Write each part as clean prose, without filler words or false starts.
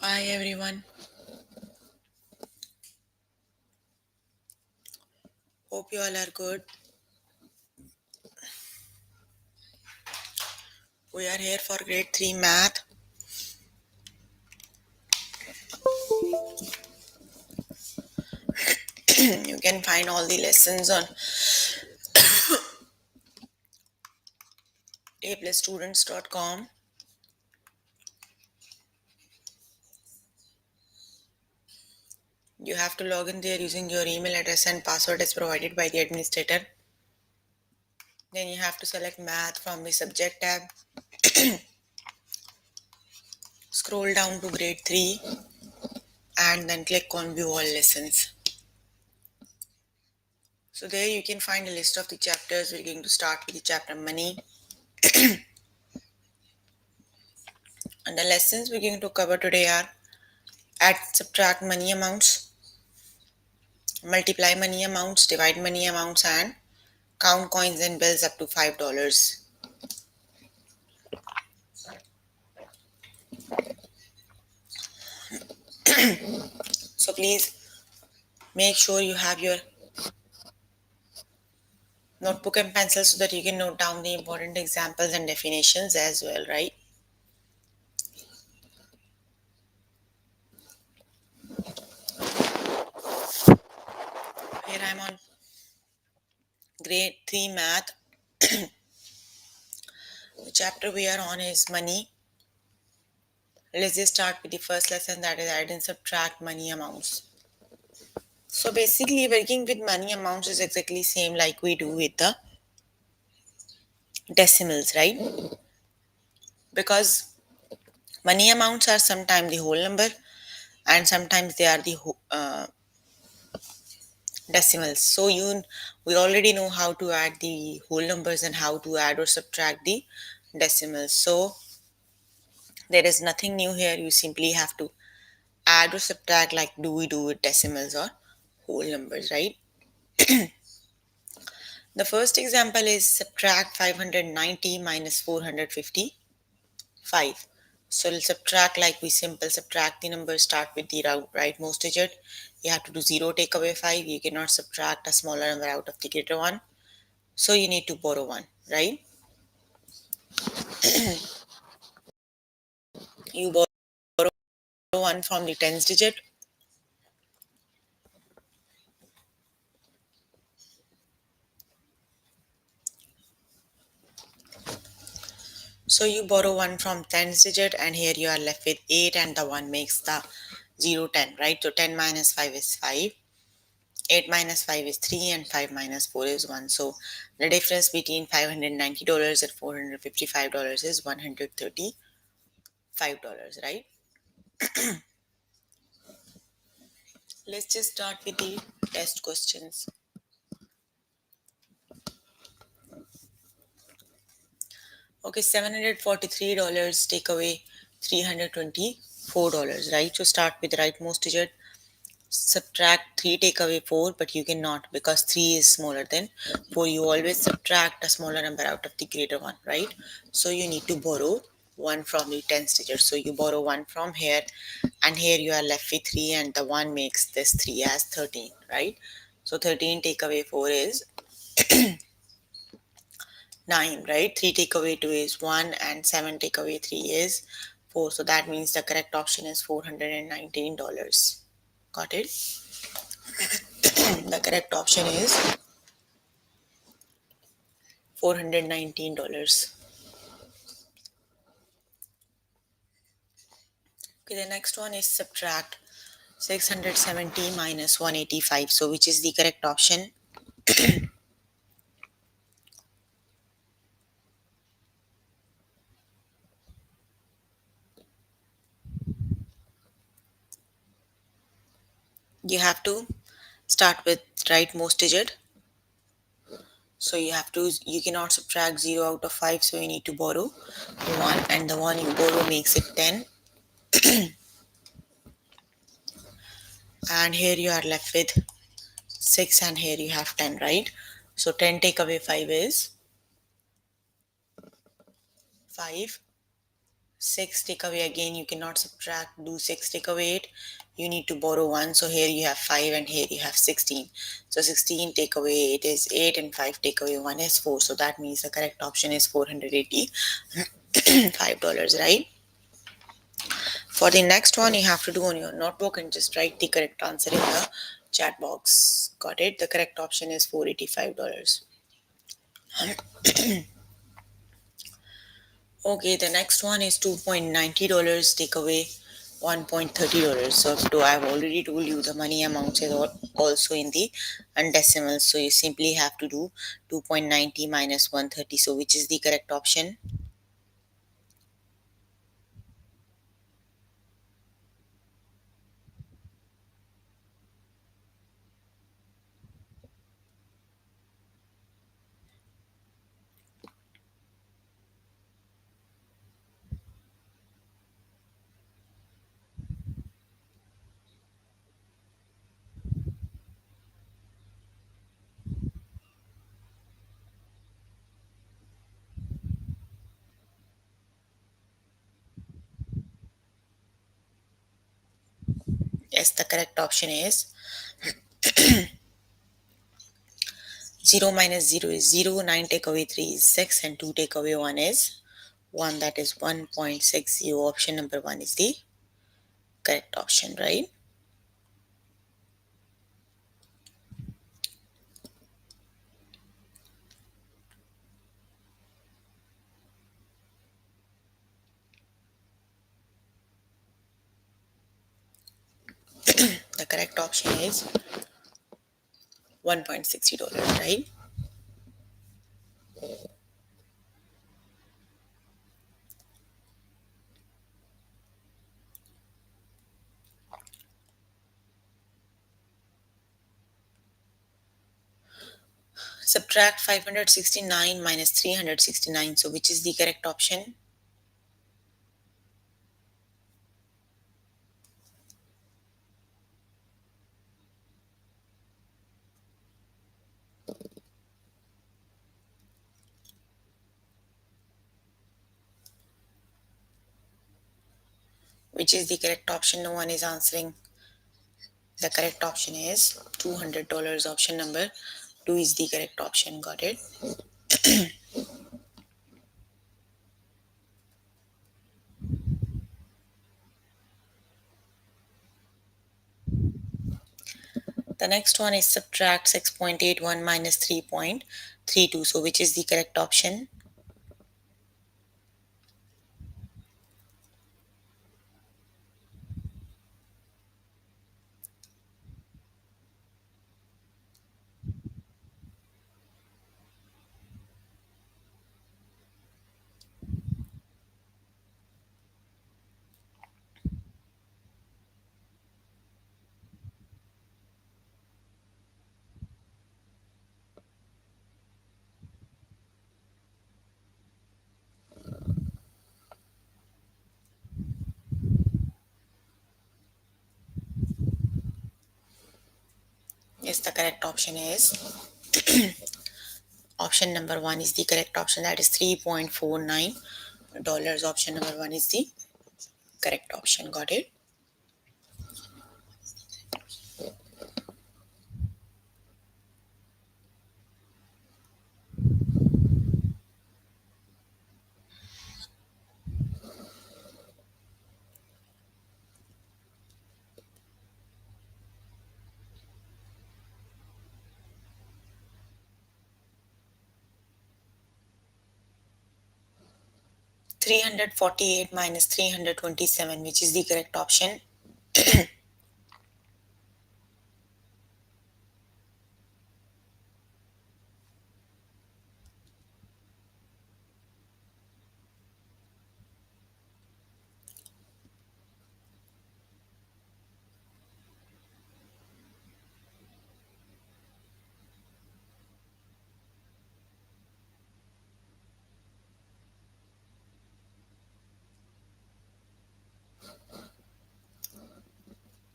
Hi everyone. Hope you all are good. We are here for grade 3 math. You can find all the lessons on aplusstudents.com. You have to log in there using your email address and password as provided by the administrator. Then you have to select math from the subject tab. Scroll down to grade 3 and then click on view all lessons. So there you can find a list of the chapters. We're going to start with the chapter money. And the lessons we're going to cover today are add, subtract money amounts, multiply money amounts, divide money amounts, and count coins and bills up to $5. So please make sure you have your notebook and pencil so that you can note down the important examples and definitions as well, right? Here I'm on grade 3 math. The chapter we are on is money. Let's just start with the first lesson, that is add and subtract money amounts. So basically working with money amounts is exactly same like we do with the decimals, right? Because money amounts are sometimes the whole number and sometimes they are the decimals. So we already know how to add the whole numbers and how to add or subtract the decimals. So there is nothing new here. You simply have to add or subtract like do we do with decimals or whole numbers, right? The first example is subtract 590 minus 455. So we'll subtract like we simple subtract the numbers, start with the rightmost digit. You have to do 0, take away 5. You cannot subtract a smaller number out of the greater one. So you need to borrow 1, right? You borrow 1 from the tens digit. So you borrow 1 from tens digit and here you are left with 8 and the 1 makes the 0, 10, right? So 10 minus 5 is 5. 8 minus 5 is 3 and 5 minus 4 is 1. So the difference between $590 and $455 is $135, right? Let's just start with the test questions. Okay, $743 take away $324, right? So start with the rightmost digit. Subtract 3, take away 4, but you cannot because 3 is smaller than 4. You always subtract a smaller number out of the greater one, right? So you need to borrow 1 from the tens digit. So you borrow 1 from here and here you are left with 3 and the 1 makes this 3 as 13, right? So 13 take away 4 is 9, right? 3 take away 2 is 1 and 7 take away 3 is 4. So that means the correct option is $419. Got it? The correct option is $419. Okay, the next one is subtract 670 minus 185. So which is the correct option? You have to start with rightmost digit. So you cannot subtract 0 out of 5, so you need to borrow 1 and the one you borrow makes it 10. And here you are left with 6 and here you have 10, right? So 10 take away 5 is 5 6 take away, again you cannot subtract, do 6 take away 8, you need to borrow 1. So here you have 5 and here you have 16. So 16 take away 8 is 8 and 5 take away 1 is 4. So that means the correct option is $485, right? For the next one, you have to do on your notebook and just write the correct answer in the chat box. Got it? The correct option is $485. Okay, the next one is $2.90. Take away $1.30. So I've already told you the money amount is also in the undecimals. So you simply have to do 2.90 minus 130. So which is the correct option? Yes, the correct option is 0 minus 0 is 0, 9 take away 3 is 6, and 2 take away 1 is 1, that is 1.60. Option number 1 is the correct option, right? The correct option is $1.60, right? Subtract 569 minus 369. So which is the correct option? Which is the correct option? No one is answering. The correct option is $200. Option number 2 is the correct option. Got it? The next one is subtract 6.81 minus 3.32. So which is the correct option? Yes, the correct option is option number 1 is the correct option. That is $3.49. Option number 1 is the correct option. Got it? $348 minus 327, which is the correct option?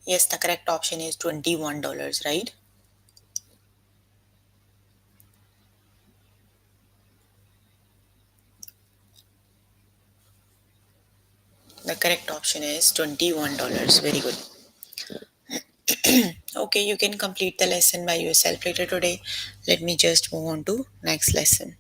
Yes, the correct option is $21, right? The correct option is $21. Very good. Okay, you can complete the lesson by yourself later today. Let me just move on to next lesson.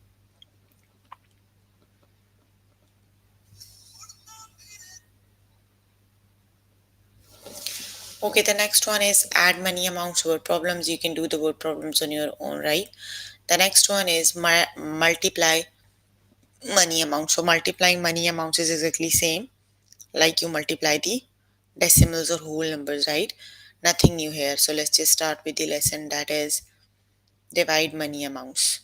Okay, the next one is add many amounts word problems. You can do the word problems on your own, right? The next one is multiply money amounts. So multiplying money amounts is exactly same like you multiply the decimals or whole numbers, right? Nothing new here. So let's just start with the lesson, that is divide money amounts.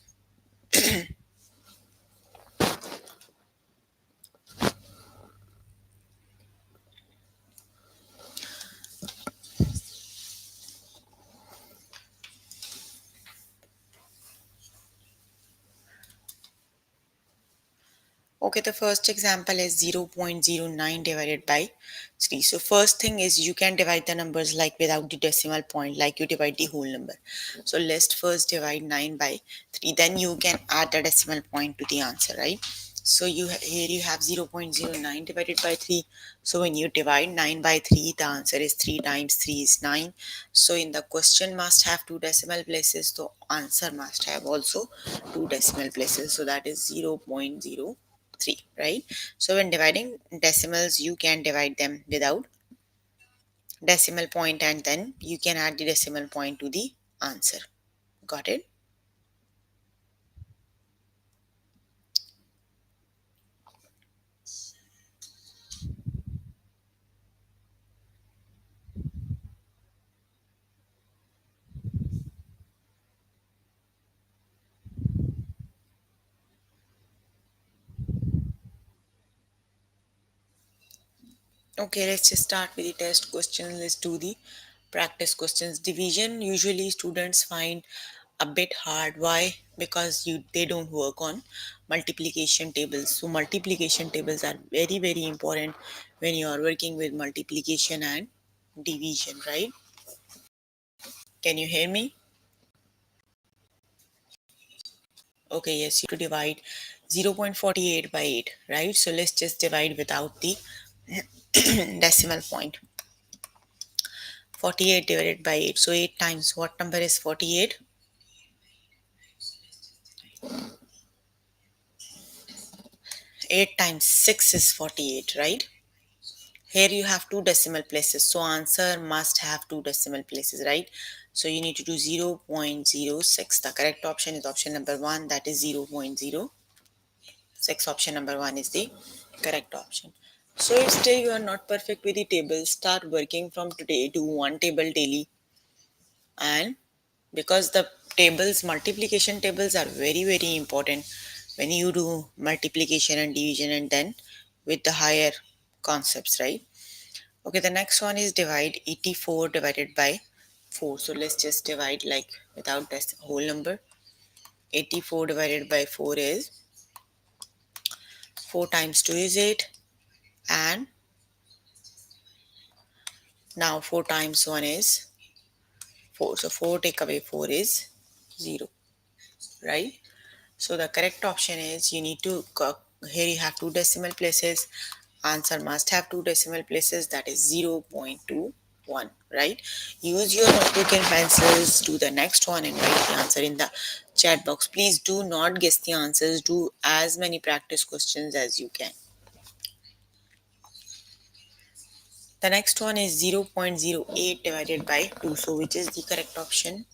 Okay, the first example is 0.09 divided by 3. So first thing is you can divide the numbers like without the decimal point, like you divide the whole number. So let's first divide 9 by 3. Then you can add the decimal point to the answer, right? So here you have 0.09 divided by 3. So when you divide 9 by 3, the answer is 3 times 3 is 9. So in the question must have two decimal places. So answer must have also two decimal places. So that is 0.03, right? So when dividing decimals, you can divide them without decimal point and then you can add the decimal point to the answer. Got it? Okay, let's just start with the test question. Let's do the practice questions. Division usually students find a bit hard. Why? Because they don't work on multiplication tables. So multiplication tables are very important when you are working with multiplication and division, right? Can you hear me? Okay, yes, you have to divide 0.48 by 8, right? So let's just divide without the decimal point. 48 divided by 8. So 8 times what number is 48? 8 times 6 is 48, right? Here you have two decimal places. So answer must have two decimal places, right? So you need to do 0.06. The correct option is option number 1, that is 0.06. Option number 1 is the correct option. So if still you are not perfect with the tables, start working from today. Do one table daily, and because the tables, multiplication tables are very important when you do multiplication and division and then with the higher concepts, right? Okay, the next one is divide 84 divided by 4. So let's just divide like without this whole number. 84 divided by 4 is 4 times 2 is 8, and now 4 times 1 is 4. So 4 take away 4 is 0, right? So the correct option is you need to here you have two decimal places. Answer must have two decimal places, that is 0.21, right? Use your notebook and pencils. Do the next one and write the answer in the chat box. Please do not guess the answers. Do as many practice questions as you can. The next one is 0.08 divided by 2. So which is the correct option?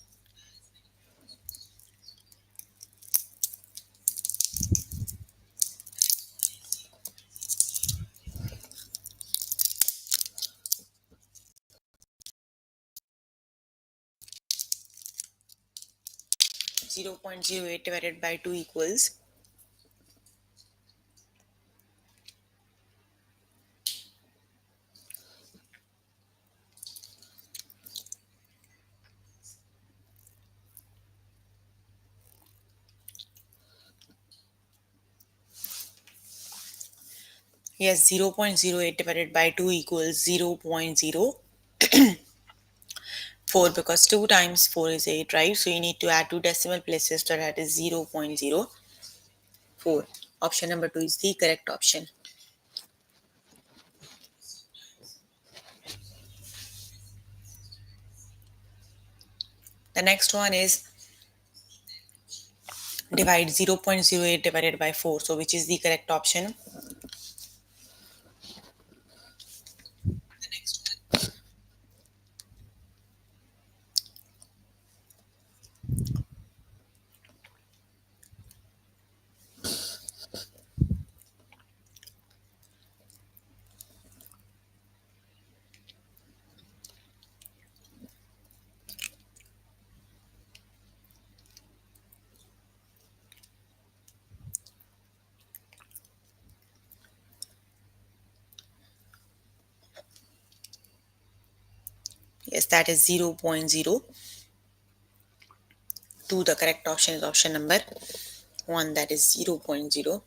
0.08 divided by 2 equals, yes, 0.08 divided by 2 equals 0.04, because 2 times 4 is 8, right? So you need to add two decimal places, so that is 0.04. Option number 2 is the correct option. The next one is divide 0.08 divided by 4. So which is the correct option? Yes, that is 0.02. The correct option is option number 1, that is 0.02.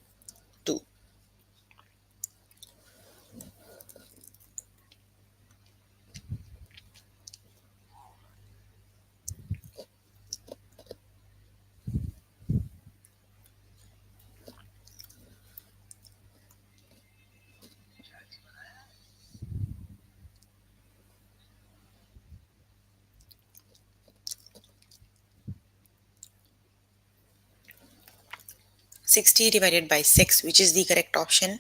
60 divided by 6, which is the correct option?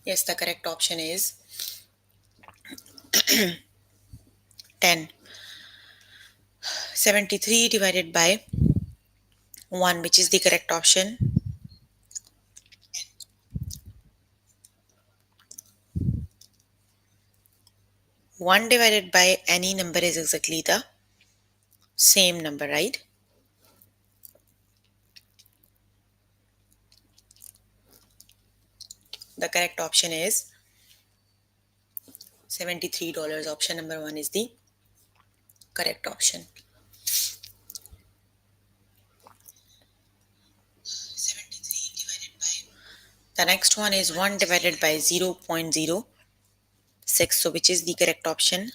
Yes, the correct option is 10. 73 divided by 1, which is the correct option? 1 divided by any number is exactly the same number, right? The correct option is $73. Option number 1 is the correct option. The next one is 1 divided by 0.06. So which is the correct option?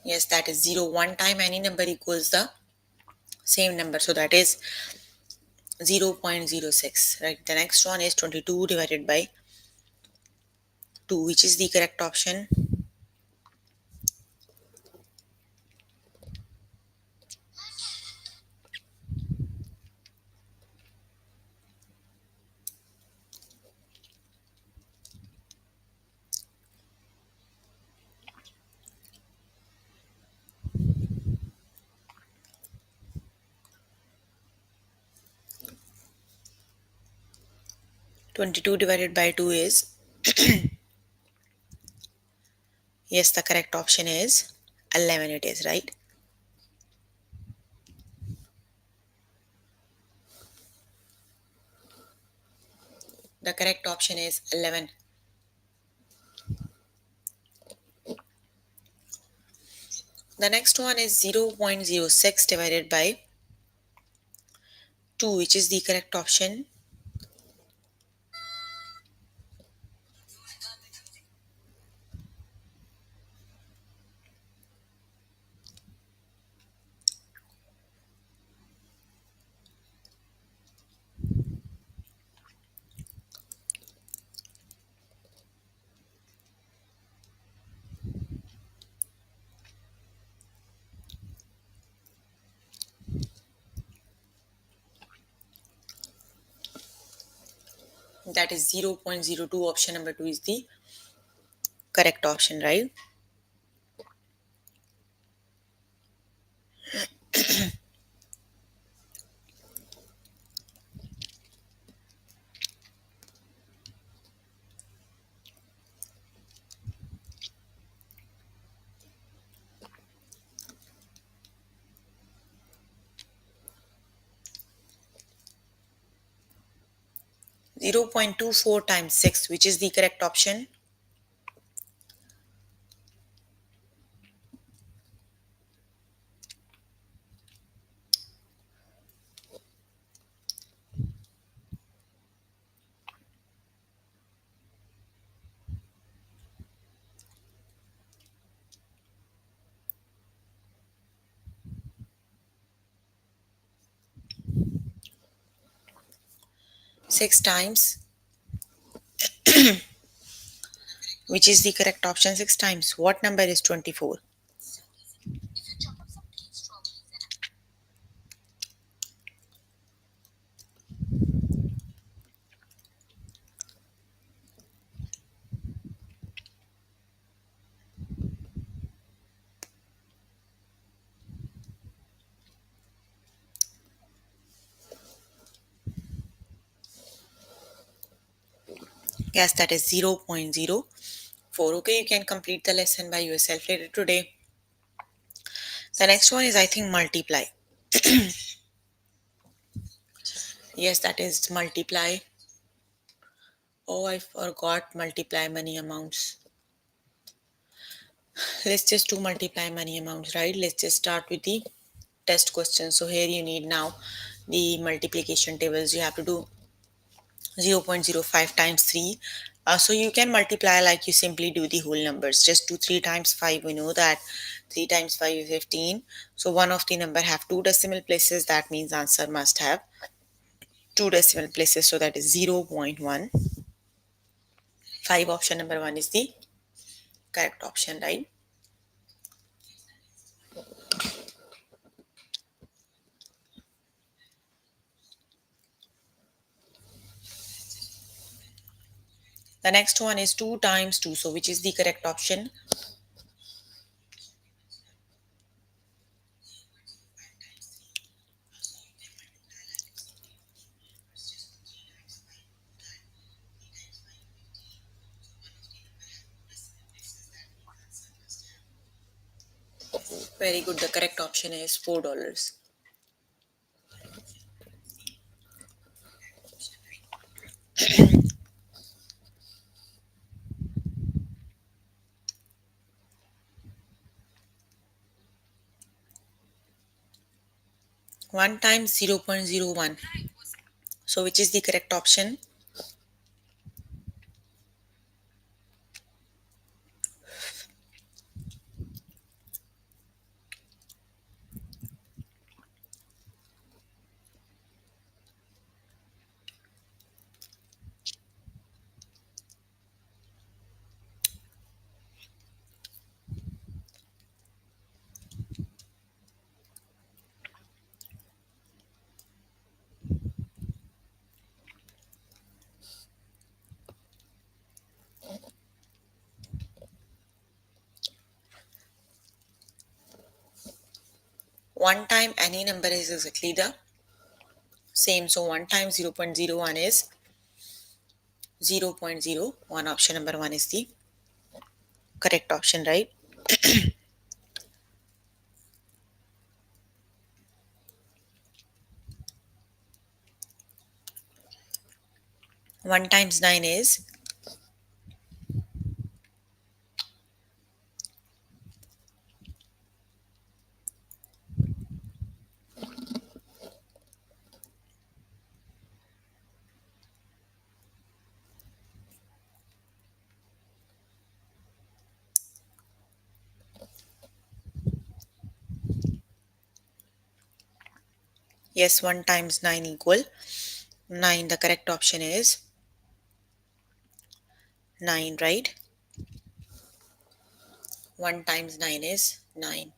Yes, that is 0. One time any number equals the same number. So that is 0.06. Right. The next one is 22 divided by 2, which is the correct option? 22 divided by 2 is, yes, the correct option is 11. It is right. The correct option is 11. The next one is 0.06 divided by 2, which is the correct option? That is 0.02. Option number 2 is the correct option, right? Zero point two four times 6, which is the correct option? 6 times, which is the correct option? 6 times. What number is 24? Yes, that is 0.04. Okay, you can complete the lesson by yourself later today. The next one is, I think, multiply. Yes, that is multiply. Oh, I forgot multiply many amounts. Let's just do multiply many amounts, right? Let's just start with the test question. So here you need now the multiplication tables. You have to do 0.05 times 3. So you can multiply like you simply do the whole numbers. Just do 3 times 5. We know that 3 times 5 is 15. So one of the number have two decimal places. That means answer must have two decimal places. So that is 0.1. 5, option number 1 is the correct option, right? The next one is 2 times 2. So which is the correct option? Very good. The correct option is $4. One times 0.01. So which is the correct option? One time any number is exactly the same. So 1 times 0.01 is 0.01. Option number 1 is the correct option, right? 1 times 9 is, yes, 1 times 9 equal 9. The correct option is 9, right? 1 times 9 is 9.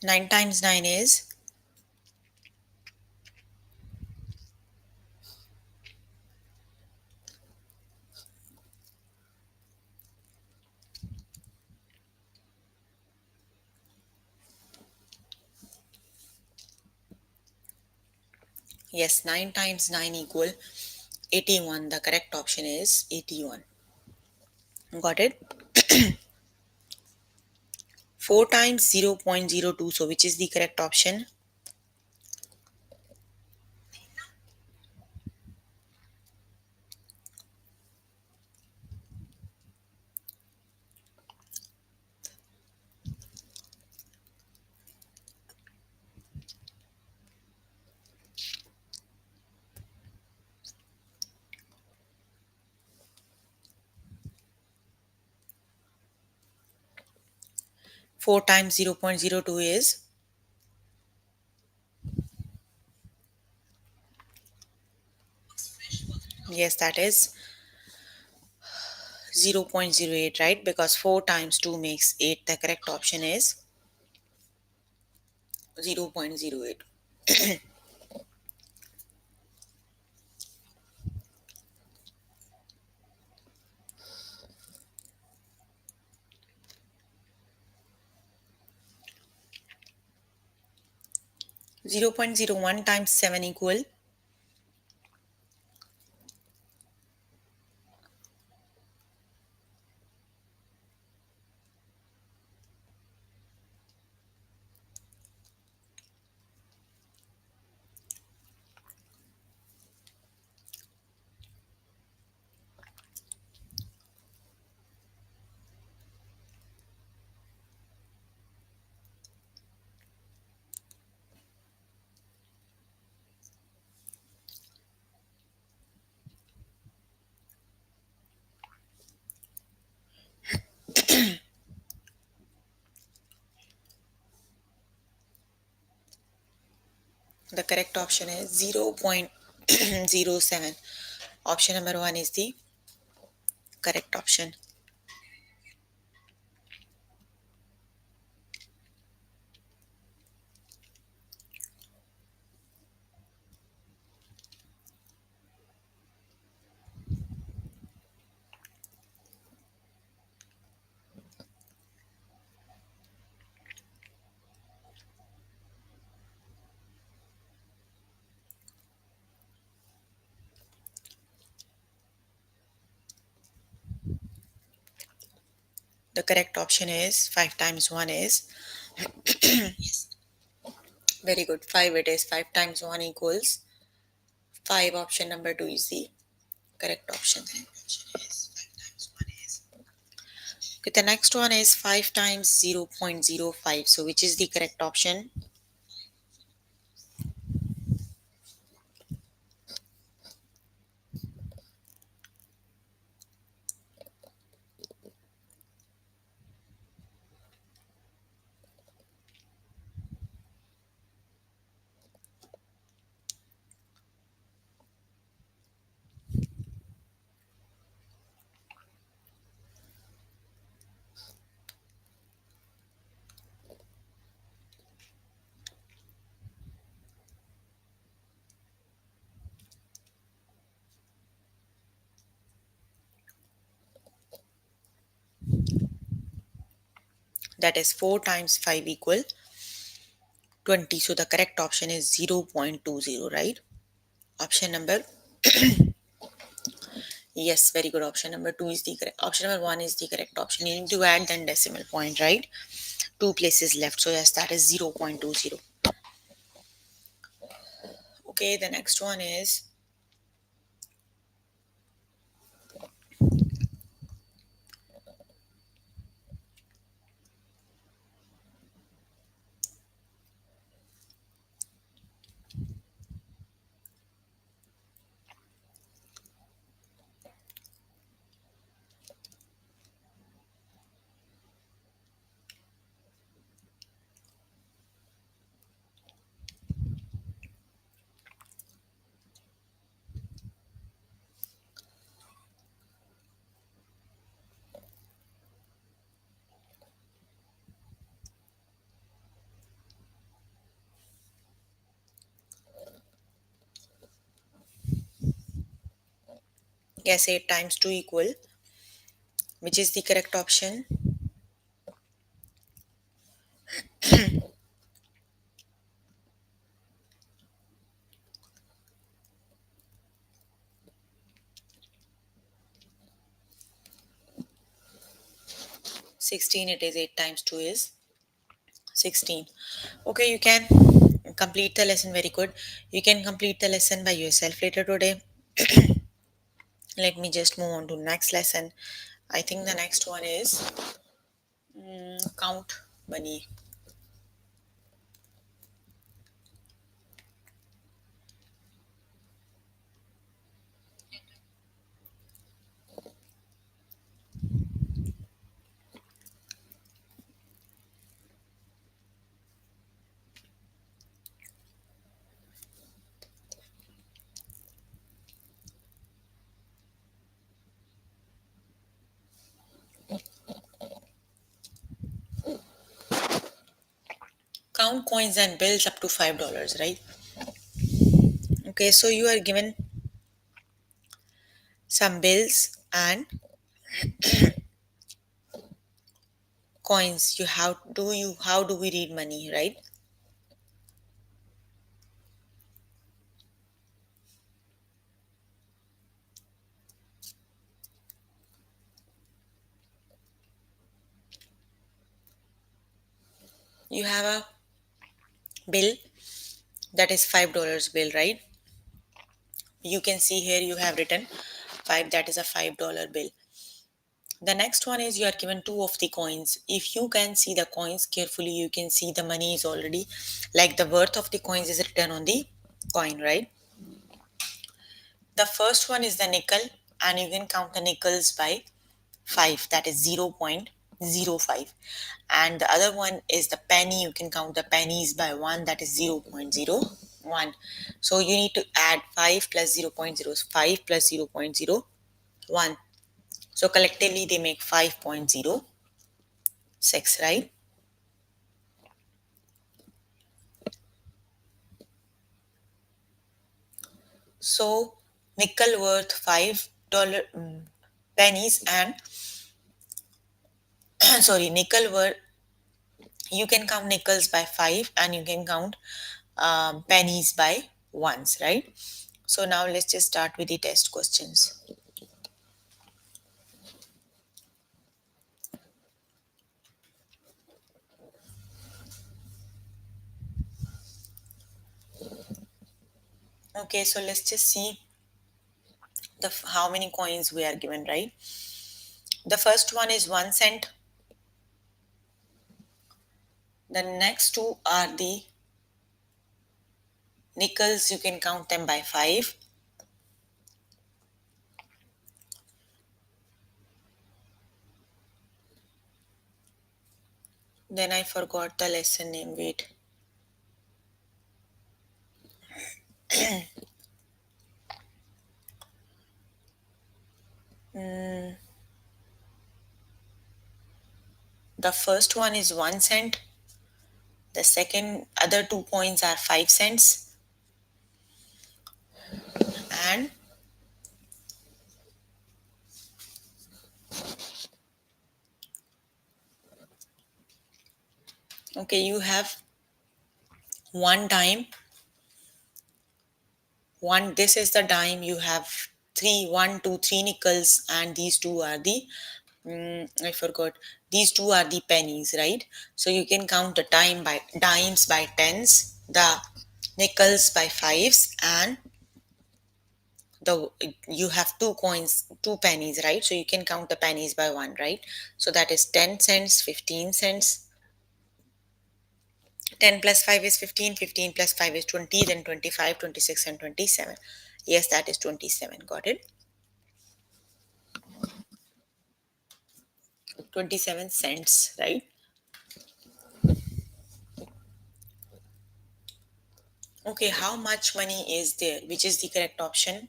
9 times 9 is, yes, 9 times 9 equal 81. The correct option is 81. Got it? 4 times 0.02. So which is the correct option? 4 times 0.02 is, yes, that is 0.08, right? Because 4 times 2 makes 8. The correct option is 0.08. 0.01 times 7 equal, the correct option is 0.07. Option number 1 is the correct option. The correct option is 5 times 1 is, very good, 5 it is. 5 times 1 equals 5. Option number 2 is the correct option. Okay, the next one is 5 times 0.05. So which is the correct option? That is 4 times 5 equal 20. So the correct option is 0.20, right? Option number, yes, very good. Option number 2 is the correct. Option number 1 is the correct option. You need to add then decimal point, right? Two places left. So yes, that is 0.20. Okay, the next one is, Yes, 8 times 2 equal, which is the correct option. 16, it is 8 times 2 is 16. Okay, you can complete the lesson. Very good. You can complete the lesson by yourself later today. Let me just move on to next lesson. I think the next one is count money. Count coins and bills up to $5, right? Okay, so you are given some bills and coins. You how do we read money, right? You have a bill that is $5 bill, right? You can see here you have written 5, that is a $5 bill. The next one is you are given two of the coins. If you can see the coins carefully, you can see the money is already, like the worth of the coins is written on the coin, right? The first one is the nickel, and you can count the nickels by 5, that is 0.05. And the other one is the penny, you can count the pennies by 1, that is 0.01. So you need to add 5 plus 0.05 plus 0.01. So collectively they make 5.06, right? So nickel worth $5 pennies and sorry, nickel worth, you can count nickels by 5 and you can count pennies by ones, right? So now let's just start with the test questions. Okay, so let's just see how many coins we are given, right? The first one is 1 cent. The next two are the nickels, you can count them by 5. Then I forgot the lesson name. Wait. Mm, the first one is 1 cent. The second other 2 coins are 5 cents. And okay, you have one dime. One, this is the dime. You have three, 1, 2, 3 nickels, and these two are the I forgot. These two are the pennies, right? So you can count the dimes by tens, the nickels by fives, and the you have 2 coins, 2 pennies, right? So you can count the pennies by one, right? So that is 10 cents, 15 cents. 10 plus 5 is 15, 15 plus 5 is 20, then 25, 26, and 27. Yes, that is 27. Got it? 27 cents, right? Okay, how much money is there? Which is the correct option?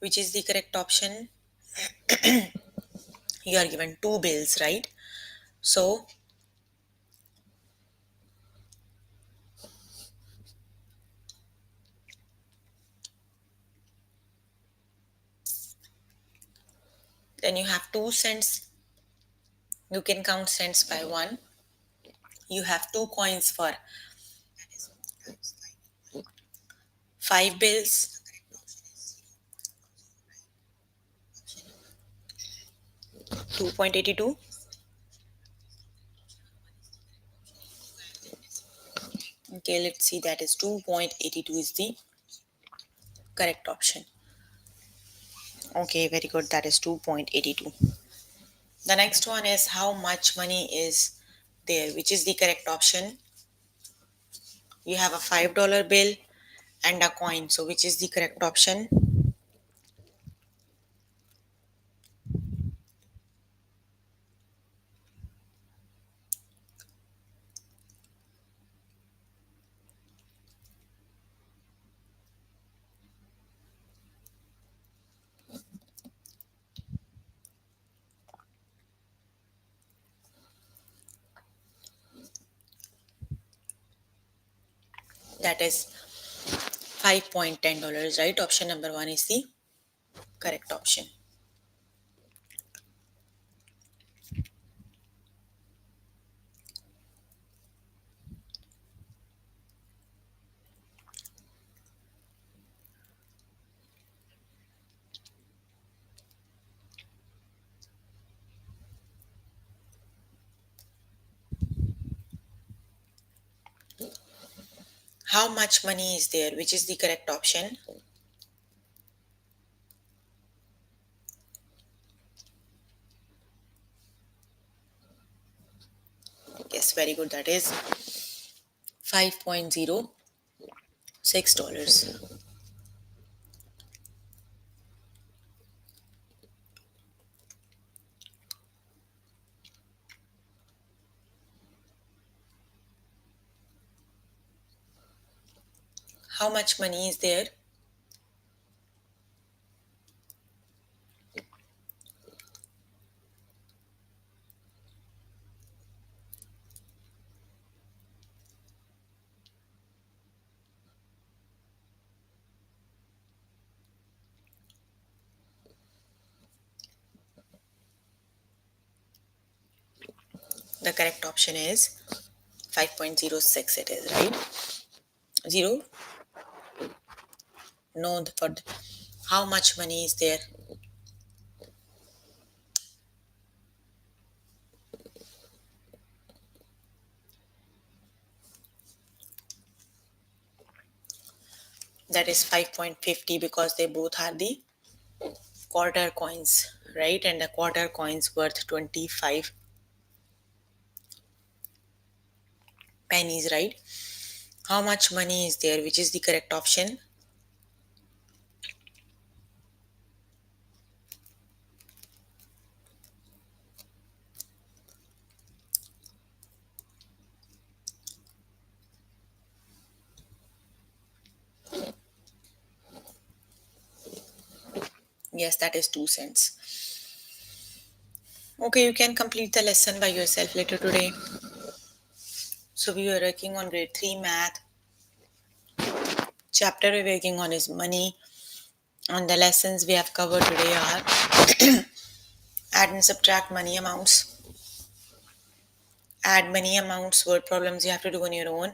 which is the correct option? You are given two bills, right? So then you have 2 cents. You can count cents by one. You have two coins for five bills. 2.82. Okay, let's see. That is 2.82 is the correct option. Okay, very good. That is 2.82. The next one is how much money is there, which is the correct option. You have a $5 bill and a coin. So, which is the correct option? That is $5.10, right? Option number one is the correct option. How much money is there, which is the correct option? Yes, very good. That is $5.06. How much money is there? The correct option is 5.06. It is right. Zero. No, for how much money is there? That is 5.50 because they both are the quarter coins, right? And the quarter coins worth 25 pennies, right? How much money is there, which is the correct option? Yes, that is 2 cents. Okay, you can complete the lesson by yourself later today. So we are working on grade 3 math. Chapter we're working on is money. And the lessons we have covered today are add and subtract money amounts. Add money amounts, word problems you have to do on your own.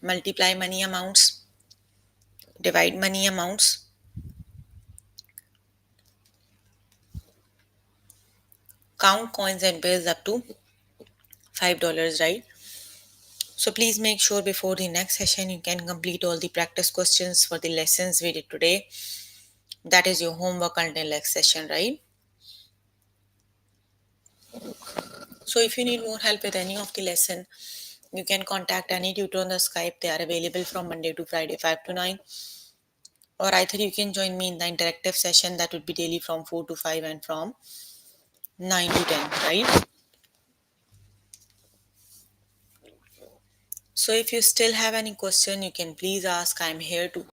Multiply money amounts. Divide money amounts. Count coins and bills up to $5, right? So please make sure before the next session you can complete all the practice questions for the lessons we did today. That is your homework until next session, right? So if you need more help with any of the lesson, you can contact any tutor on the Skype. They are available from Monday to Friday, 5 to 9. Or either you can join me in the interactive session that would be daily from 4 to 5 and from 9 to 10, right? So if you still have any question, you can please ask. I'm here to